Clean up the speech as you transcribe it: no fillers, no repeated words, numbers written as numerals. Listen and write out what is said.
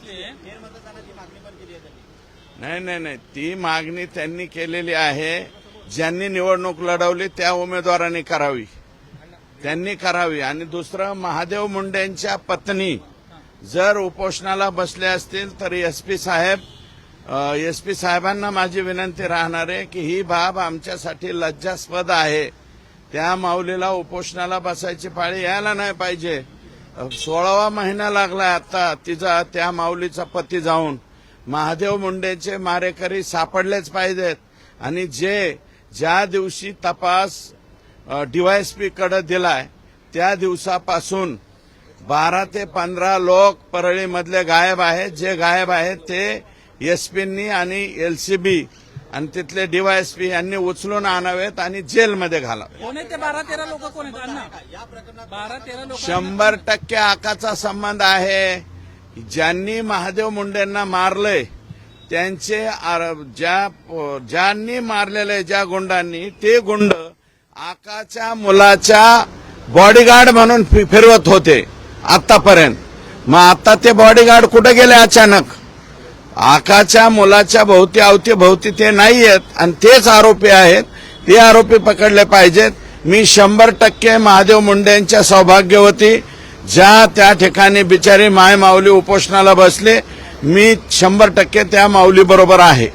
बसली आहे. नाही, ती मागणी त्यांनी केलेली आहे. ज्यांनी निवडणूक लढवली त्या उमेदवारांनी करावी, त्यांनी करावी. आणि दुसरं, महादेव मुंडेंच्या पत्नी जर उपोषणाला बसले असतील तर एसपी साहेबांना माझी विनंती राहणार आहे की ही बाब आमच्यासाठी लज्जास्पद आहे. त्या माऊलीला उपोषणाला बसायची पाळी यायला नाही पाहिजे. 16वा महिना लागलाय आता तिचा, त्या माऊलीचा पती जाऊन. महादेव मुंडेचे मारेकरी सापडलेच पाहिजेत. आणि ज्या दिवशी तपास डीवायएसपी कडे दिलाय त्या दिवसापासून 12 ते 15 लोक परळीमधले गायब आहेत. जे गायब आहेत ते एसपींनी आणि एलसीबी आणि तिथले डीवायएसपी यांनी उचलून आणावेत आणि जेलमध्ये घालावे. कोण आहे ते 12-13 लोक? कोण आहेत अण्णा? 12-13 लोक 100% आकाचा संबंध आहे. ज्यांनी महादेव मुंडेंना मारलंय त्यांचे ज्यांनी मारलेले ज्या गुंडांनी, ते गुंड आकाच्या मुलाच्या बॉडीगार्ड म्हणून फिरवत होते आतापर्यंत. मग आता ते बॉडीगार्ड कुठे गेले अचानक? आकाच्या मुलाच्या अवतीभोवती ते नाहीयेत आणि तेच आरोपी आहेत. ते आरोपी पकडले पाहिजेत. मी 100% महादेव मुंडेंच्या सौभाग्यवती ज्या त्या ठिकाणी बिचारी माय माऊली उपोषणाला बसले, मी 100% त्या माऊली बरोबर आहे.